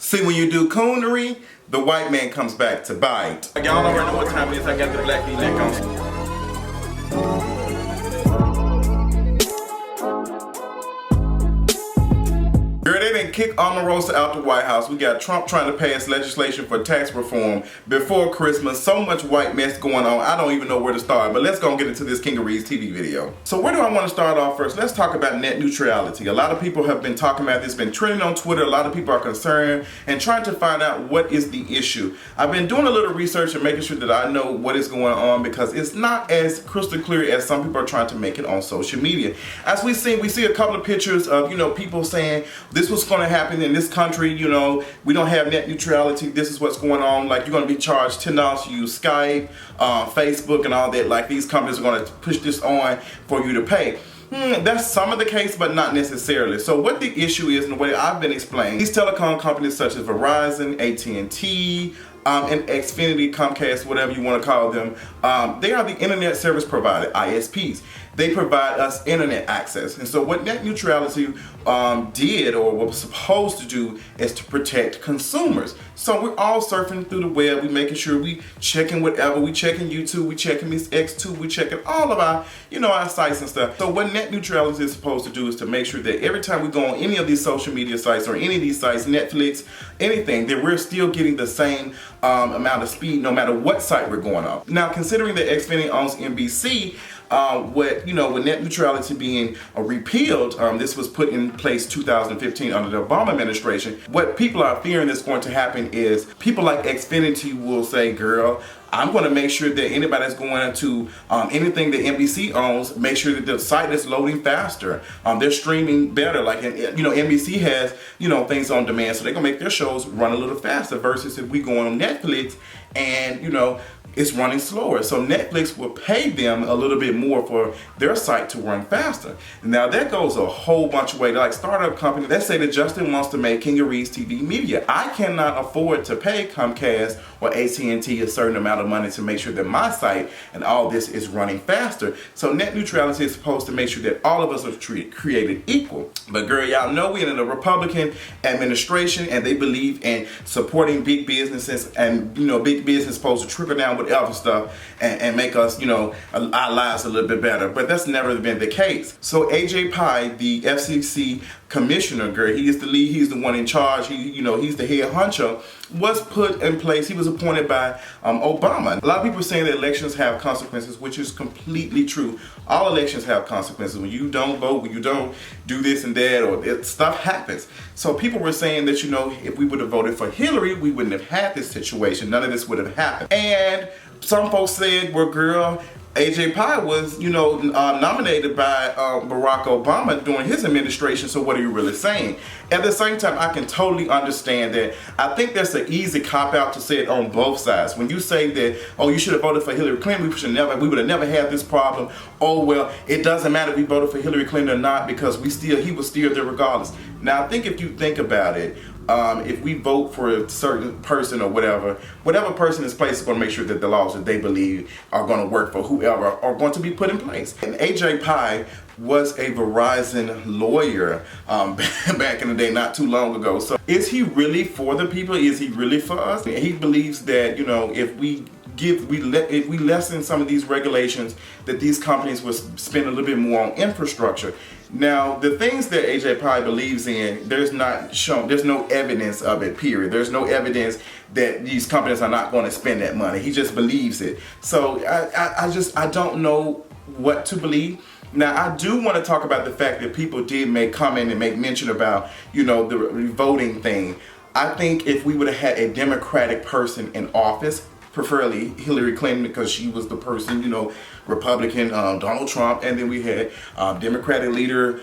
See, when you do coonery, the white man comes back to bite. Y'all already know what time it is. I got the black V-neck on. Girl, they didn't kick Omarosa out the White House. We got Trump trying to pass legislation for tax reform before Christmas. So much white mess going on. I don't even know where to start. But let's go and get into this King of Reeds TV video. So where do I want to start off first? Let's talk about net neutrality. A lot of people have been talking about this, been trending on Twitter. A lot of people are concerned and trying to find out what is the issue. I've been doing a little research and making sure that I know what is going on because it's not as crystal clear as some people are trying to make it on social media. As we see a couple of pictures of, people saying this was going to happen in this country, we don't have net neutrality, this is what's going on, like you're going to be charged $10 to use Skype, Facebook and all that, like these companies are going to push this on for you to pay. That's some of the case, but not necessarily. So what the issue is, and the way I've been explaining, these telecom companies such as Verizon, AT&T, and Xfinity, Comcast, whatever you want to call them, they are the internet service provider, ISPs. They provide us internet access. And so what net neutrality did, or was supposed to do, is to protect consumers. So we're all surfing through the web, we making sure we checking whatever, we checking YouTube, we checking Miss X2, we checking all of our, our sites and stuff. So what net neutrality is supposed to do is to make sure that every time we go on any of these social media sites or any of these sites, Netflix, anything, that we're still getting the same amount of speed no matter what site we're going on. Now, considering that Xfinity owns NBC, with net neutrality being repealed, this was put in place 2015 under the Obama administration. What people are fearing is going to happen is people like Xfinity will say, girl, I'm going to make sure that anybody that's going to anything that NBC owns, make sure that the site is loading faster. They're streaming better. Like, NBC has, things on demand, so they're going to make their shows run a little faster versus if we go on Netflix and, it's running slower. So Netflix will pay them a little bit more for their site to run faster. Now that goes a whole bunch of ways. Like startup company, let's say that Justin wants to make King of Reeds TV media. I cannot afford to pay Comcast or AT&T a certain amount of money to make sure that my site and all this is running faster. So net neutrality is supposed to make sure that all of us are created equal. But girl, y'all know we're in a Republican administration and they believe in supporting big businesses, and big business is supposed to trickle down with other stuff and make us, our lives a little bit better. But that's never been the case. So AJ Pye, the FCC commissioner, girl, he is the lead, he's the one in charge, he's the head honcho, was put in place. He was appointed by Obama. A lot of people are saying that elections have consequences, which is completely true. All elections have consequences. When you don't vote, when you don't do this and that, or stuff happens. So people were saying that, if we would have voted for Hillary, we wouldn't have had this situation. None of this would have happened. And some folks said, well, girl, AJ Pye was, nominated by Barack Obama during his administration, so what are you really saying? At the same time, I can totally understand that. I think that's an easy cop-out to say it on both sides. When you say that, oh, you should have voted for Hillary Clinton, we would have never had this problem. Oh, well, it doesn't matter if we voted for Hillary Clinton or not because he was still there regardless. Now, I think if you think about it, if we vote for a certain person or whatever person is placed is going to make sure that the laws that they believe are going to work for whoever are going to be put in place. And AJ Pye was a Verizon lawyer back in the day, not too long ago. So is he really for the people? Is he really for us? He believes that, if we lessen some of these regulations, that these companies will spend a little bit more on infrastructure. Now, the things that AJ Pye believes in, there's no evidence of it, period. There's no evidence that these companies are not going to spend that money. He just believes it. So I don't know what to believe. Now, I do want to talk about the fact that people did make comment and make mention about, the voting thing. I think if we would have had a Democratic person in office, preferably Hillary Clinton, because she was the person, Republican, Donald Trump, and then we had Democratic leader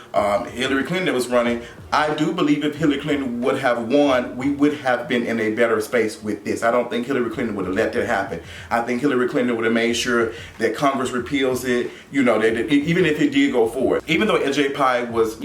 Hillary Clinton that was running. I do believe if Hillary Clinton would have won, we would have been in a better space with this. I don't think Hillary Clinton would have let that happen. I think Hillary Clinton would have made sure that Congress repeals it, that even if it did go forward. Even though AJ Pye was,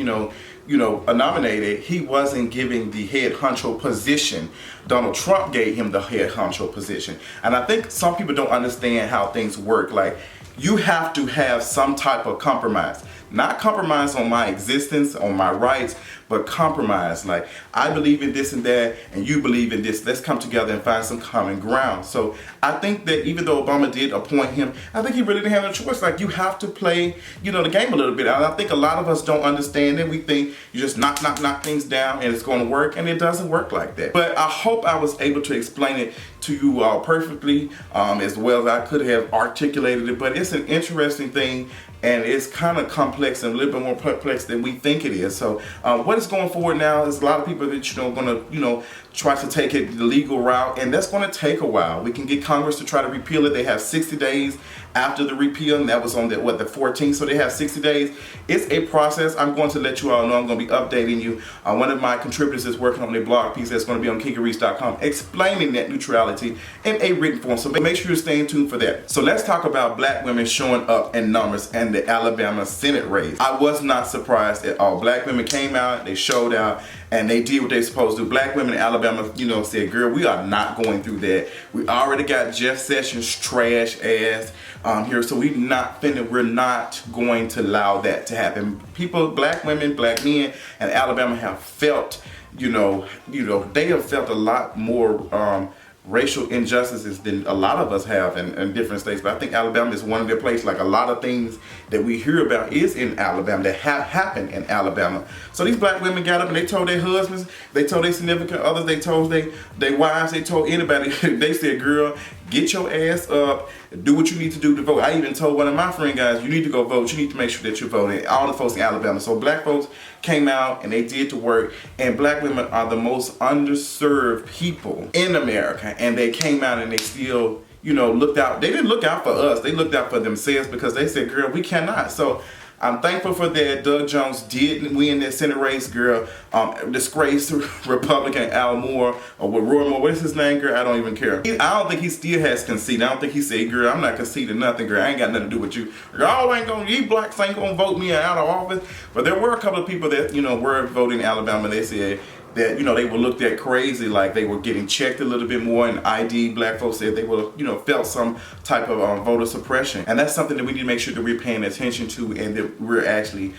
nominated, he wasn't giving the head honcho position. Donald Trump gave him the head honcho position. And I think some people don't understand how things work. Like, you have to have some type of compromise. not compromise on my existence, on my rights, but compromise. Like, I believe in this and that, and you believe in this. Let's come together and find some common ground. So I think that even though Obama did appoint him, I think he really didn't have no choice. Like, you have to play, you know, the game a little bit. And I think a lot of us don't understand it. We think you just knock things down and it's going to work, and it doesn't work like that. But I hope I was able to explain it to you all perfectly, as well as I could have articulated it. But it's an interesting thing, and it's kind of complex and a little bit more complex than we think it is. So what is going forward now is a lot of people that, you know, going to, you know, try to take it the legal route, and that's going to take a while. We can get Congress to try to repeal it. They have 60 days after the repeal, and that was on the 14th, so they have 60 days. It's a process. I'm going to let you all know. I'm going to be updating you. One of my contributors is working on a blog piece that's going to be on kingeries.com explaining net neutrality in a written form, so make sure you're staying tuned for that. So let's talk about black women showing up in numbers and the Alabama Senate race. I was not surprised at all. Black women came out, they showed out, and they did what they're supposed to do. Black women in Alabama, you know, said, girl, we are not going through that. We already got Jeff Sessions trash ass here, so we're not going to allow that to happen. People, black women, black men in Alabama have felt, you know, they have felt a lot more racial injustices than a lot of us have in different states. But I think Alabama is one of their places. Like, a lot of things that we hear about is in Alabama, that have happened in Alabama. So these black women got up and they told their husbands, they told their significant others, they told their wives, they told anybody. They said, girl, get your ass up, do what you need to do to vote. I even told one of my friend guys, you need to go vote. You need to make sure that you're voting. All the folks in Alabama. So black folks came out and they did the work. And black women are the most underserved people in America. And they came out and they still, you know, looked out. They didn't look out for us. They looked out for themselves, because they said, girl, we cannot. So I'm thankful for that. Doug Jones did win that Senate race, girl. Disgraced Republican Al Moore, or with Roy Moore, what is his name, girl? I don't even care. I don't think he still has conceded. I don't think he said, girl, I'm not conceding nothing, girl. I ain't got nothing to do with you. Y'all ain't gonna, you blacks ain't gonna vote me out of office. But there were a couple of people that, you know, were voting in Alabama. They said that, you know, they were looked at crazy, like they were getting checked a little bit more, and ID black folks said they were, you know, felt some type of voter suppression. And that's something that we need to make sure that we're paying attention to, and that we're actually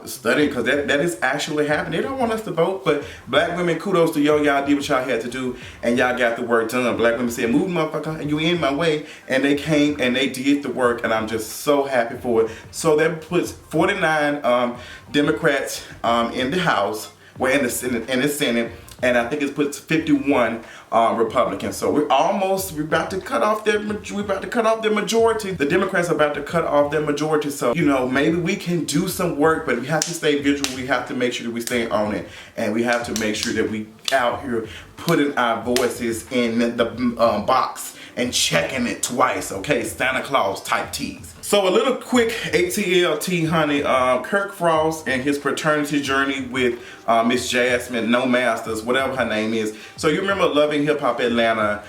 studying, because that is actually happening. They don't want us to vote, but black women, kudos to y'all. Y'all did what y'all had to do, and y'all got the work done. Black women said, move, motherfucker, you in my way, and they came and they did the work, and I'm just so happy for it. So that puts 49 Democrats in the House, we're in the Senate, and I think it puts 51 Republicans. So we're about to cut off their majority. The Democrats are about to cut off their majority. So, you know, maybe we can do some work, but we have to stay vigilant. We have to make sure that we stay on it, and we have to make sure that we out here putting our voices in the box and checking it twice. Okay, Santa Claus type teas. So a little quick ATLT, honey. Kirk Frost and his paternity journey with Miss Jasmine, No Masters, whatever her name is. So you remember Loving Hip Hop Atlanta,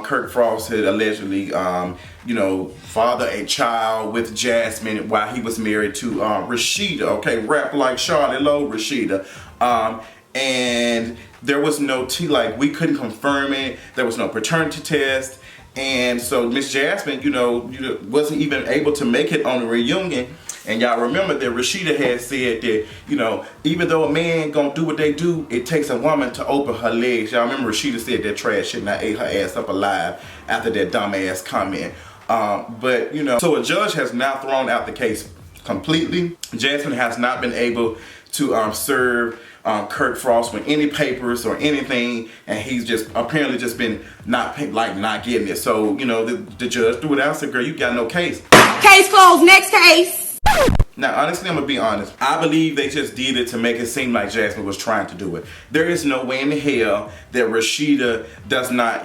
Kirk Frost had allegedly, you know, fathered a child with Jasmine while he was married to Rashida. Okay, rap like Charlie Lowe, Rashida. And there was no we couldn't confirm it. There was no paternity test. And so Miss Jasmine, you know, wasn't even able to make it on the reunion. And y'all remember that Rashida had said that, you know, even though a man gonna do what they do, it takes a woman to open her legs. Y'all remember Rashida said that trash shit, and I ate her ass up alive after that dumbass comment. But, you know, so a judge has now thrown out the case completely. Jasmine has not been able to serve Kirk Frost with any papers or anything, and he's just apparently just been not getting it. So, you know, the judge threw it out and said, girl, you got no case. Case closed, next case. Now, honestly, I'm gonna be honest. I believe they just did it to make it seem like Jasmine was trying to do it. There is no way in hell that Rashida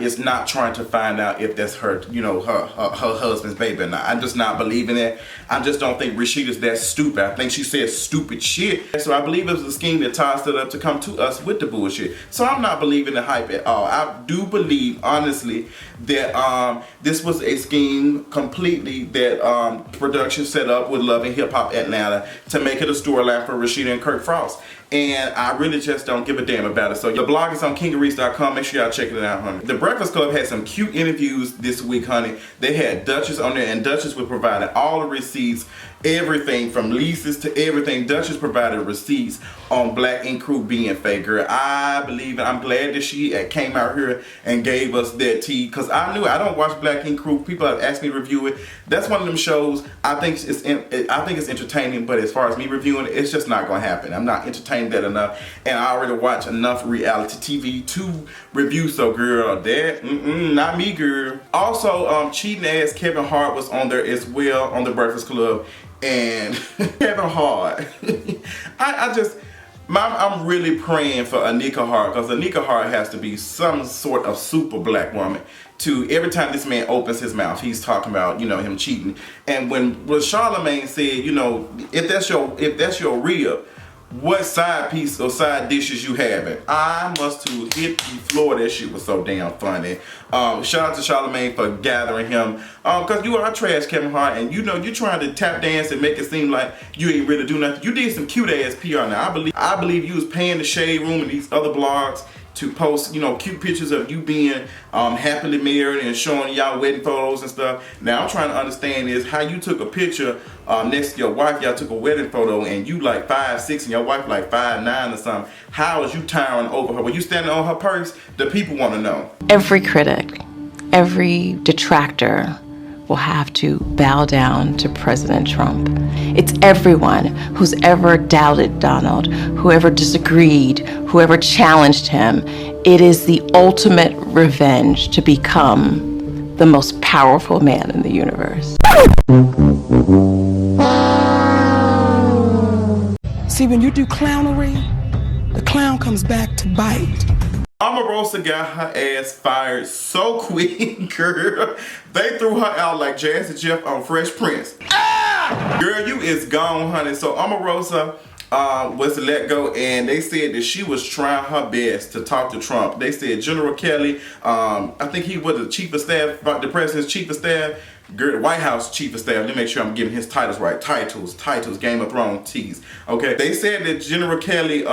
is not trying to find out if that's her, you know, her husband's baby or not. I'm just not believing it. I just don't think Rashida's that stupid. I think she says stupid shit. So I believe it was a scheme that Todd stood up to come to us with the bullshit. So I'm not believing the hype at all. I do believe, honestly, that this was a scheme completely that production set up with Love and Hip Hop Atlanta to make it a storyline for Rashida and Kirk Frost. and I really just don't give a damn about it. So the blog is on kingeries.com. Make sure y'all check it out, honey. The Breakfast Club had some cute interviews this week, honey. They had Dutchess on there, and Dutchess was providing all the receipts, everything from leases to everything. Dutchess provided receipts on Black Ink Crew being fake, girl. I believe it. I'm glad that she came out here and gave us that tea, because I don't watch Black Ink Crew. People have asked me to review it. That's one of them shows. I think it's entertaining, but as far as me reviewing it, it's just not gonna happen. I'm not entertained that enough, and I already watch enough reality TV to review. So, girl, that not me, girl. Also, cheating ass Kevin Hart was on there as well on the Breakfast Club, and Kevin Hart. I'm really praying for Anika Hart, because Anika Hart has to be some sort of super black woman. To every time this man opens his mouth, he's talking about, him cheating. And when Charlamagne said, if that's your rib, what side piece or side dishes you having? I must have hit the floor. That shit was so damn funny. Shout out to Charlamagne for gathering him. Cause you are trash, Kevin Hart, and you're trying to tap dance and make it seem like you ain't really do nothing. You did some cute ass PR now. I believe you was paying the Shade Room and these other blogs to post, cute pictures of you being happily married and showing y'all wedding photos and stuff. Now I'm trying to understand is how you took a picture next to your wife. Y'all took a wedding photo and you like 5'6" and your wife like 5'9" or something. How is you towering over her? Were you standing on her purse? The people want to know. Every critic, every detractor will have to bow down to President Trump. It's everyone who's ever doubted Donald, whoever disagreed, whoever challenged him. It is the ultimate revenge to become the most powerful man in the universe. See, when you do clownery, the clown comes back to bite. Omarosa got her ass fired so quick, girl. They threw her out like Jazzy Jeff on Fresh Prince. Girl, you is gone, honey. So Omarosa was let go, and they said that she was trying her best to talk to Trump. They said General Kelly, I think he was the chief of staff, the president's chief of staff, the White House chief of staff. Let me make sure I'm getting his titles right. Titles, Game of Thrones, tease. Okay, they said that General Kelly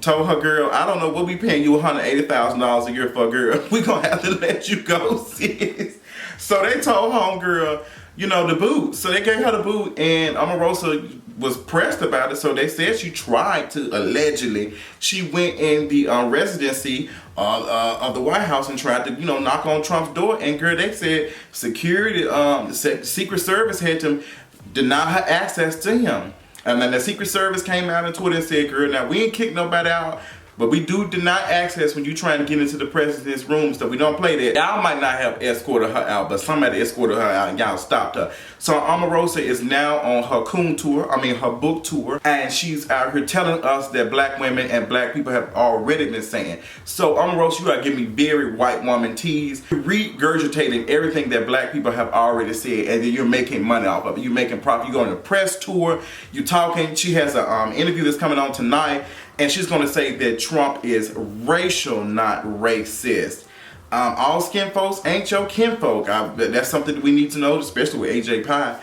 told her, girl, I don't know what we paying you $180,000 a year for, girl. We gonna have to let you go, sis. So they told homegirl, the boot. So they gave her the boot, and Omarosa was pressed about it. So they said she tried to, allegedly, she went in the residency of the White House and tried to, knock on Trump's door. And girl, they said security, the Secret Service had to deny her access to him. And then the Secret Service came out on Twitter and said, girl, now we ain't kicked nobody out, but we do deny access when you trying to get into the president's room, so we don't play that. Y'all might not have escorted her out, but somebody escorted her out and y'all stopped her. So Omarosa is now on her coon tour, her book tour, and she's out here telling us that black women and black people have already been saying. So Omarosa, you gotta give me very white woman tease, regurgitating everything that black people have already said, and then you're making money off of it. You're making profit. You're going to the press tour, you're talking. She has an interview that's coming on tonight, and she's going to say that Trump is racial, not racist. All skin folks ain't your kinfolk. That's something that we need to know, especially with AJ Pye.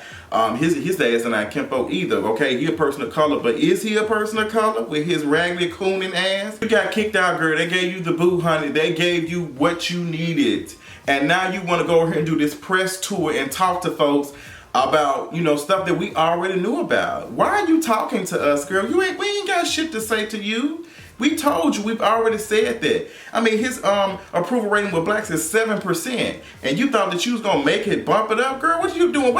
His ass is not kinfolk either, okay? He a person of color, but is he a person of color with his raggedy cooning ass? You got kicked out, girl. They gave you the boot, honey. They gave you what you needed. And now you want to go over here and do this press tour and talk to folks about, stuff that we already knew about. Why are you talking to us, girl? We ain't got shit to say to you. We told you, we've already said that. His approval rating with blacks is 7%. And you thought that you was gonna make it, bump it up? Girl, what are you doing?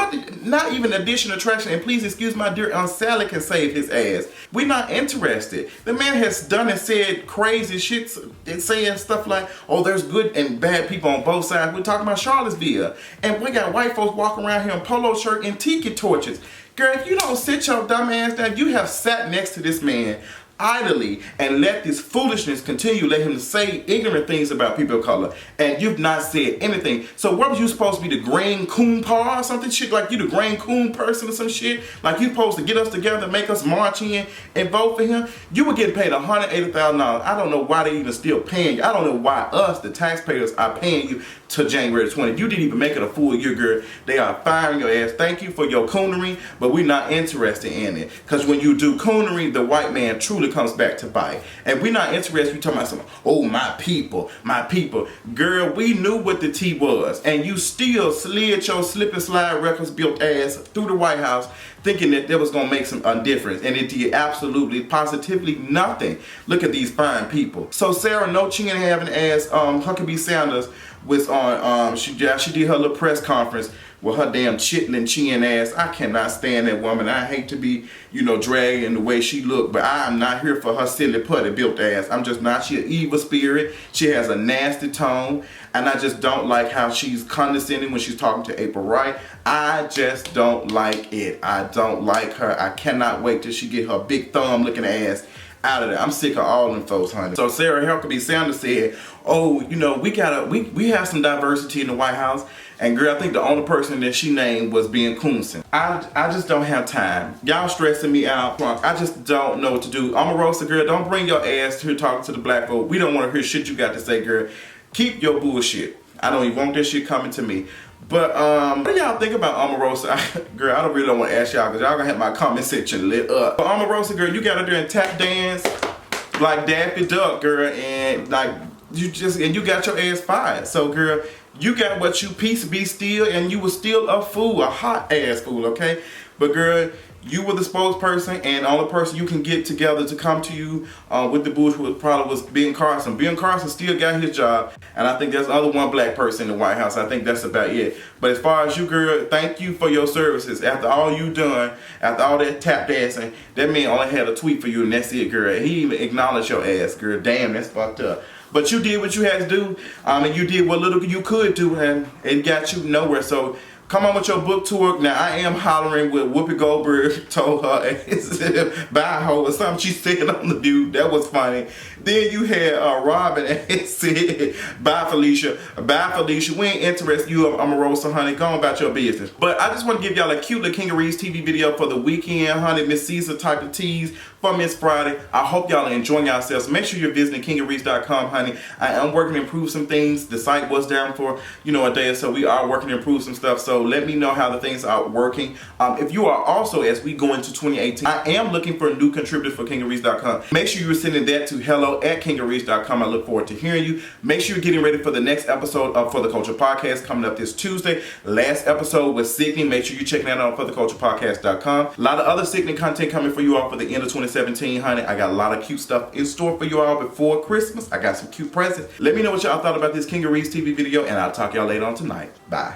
Not even addition, attraction, and please excuse my dear Aunt Sally can save his ass. We're not interested. The man has done and said crazy shit and saying stuff like, oh, there's good and bad people on both sides. We're talking about Charlottesville. And we got white folks walking around here in polo shirt and tiki torches. Girl, if you don't sit your dumb ass down, you have sat next to this man idly and let this foolishness continue. Let him say ignorant things about people of color, and you've not said anything. So what was you supposed to be, the Green Coon Paw or something shit? Like you the Green Coon person or some shit? Like you supposed to get us together, make us march in and vote for him? You were getting paid $180,000. I don't know why they even still paying you. I don't know why us, the taxpayers, are paying you to January 20th. You didn't even make it a full year, girl. They are firing your ass. Thank you for your coonery, but we're not interested in it. Because when you do coonery, the white man truly truly comes back to bite. And we're not interested, you talking about something, oh, my people. Girl, we knew what the tea was. And you still slid your slip and slide records built ass through the White House thinking that was going to make some difference. And it did absolutely, positively nothing. Look at these fine people. So Sarah, no chin having ass, Huckabee Sanders was on, she did her little press conference with her damn chitlin chin ass. I cannot stand that woman. I hate to be, dragged in the way she looked, but I am not here for her silly putty built ass. I'm just not. She an evil spirit. She has a nasty tone, and I just don't like how she's condescending when she's talking to April Wright. I just don't like it. I don't like her. I cannot wait till she get her big thumb looking ass out of there. I'm sick of all them folks, honey. So Sarah Huckabee Sanders said, oh, we have some diversity in the White House. And girl, I think the only person that she named was Ben Coonson. I just don't have time. Y'all stressing me out. I just don't know what to do. Omarosa, girl, don't bring your ass here talking to the black folk. We don't want to hear shit you got to say, girl. Keep your bullshit. I don't even want this shit coming to me. But what do y'all think about Omarosa? Girl, I really don't want to ask y'all because y'all gonna have my comment section lit up. But Omarosa, girl, you got her there and tap dance like Daffy Duck, girl, and like you got your ass fired. So girl, you got what you piece be still, and you was still a fool, a hot ass fool, okay? But girl, you were the spokesperson, and the only person you can get together to come to you with the bullshit probably was Ben Carson. Ben Carson still got his job, and I think there's other one black person in the White House. I think that's about it. But as far as you, girl, thank you for your services. After all you done, after all that tap dancing, that man only had a tweet for you, and that's it, girl. He even acknowledged your ass, girl. Damn, that's fucked up. But you did what you had to do, and you did what little you could do, and it got you nowhere. So come on with your book tour. Now, I am hollering with Whoopi Goldberg told her, bye ho, or something she said on The View. That was funny. Then you had Robin and said, bye Felicia. Bye Felicia. We ain't interested you of Omarosa, honey. Go on about your business. But I just want to give y'all a cute little Kingarees TV video for the weekend, honey. Miss Caesar type of tease for Miss Friday. I hope y'all are enjoying yourselves. Make sure you're visiting kingarees.com, honey. I am working to improve some things. The site was down for, a day or so. We are working to improve some stuff. So let me know how the things are working. If you are also, as we go into 2018, I am looking for new contributors for kingarees.com. Make sure you're sending that to hello@kingarees.com. I look forward to hearing you. Make sure you're getting ready for the next episode of For the Culture Podcast coming up this Tuesday. Last episode was Sickening. Make sure you're checking that out on fortheculturepodcast.com. A lot of other sickening content coming for you all for the end of 2017, honey. I got a lot of cute stuff in store for you all before Christmas. I got some cute presents. Let me know what y'all thought about this Kingarees TV video, and I'll talk y'all later on tonight. Bye.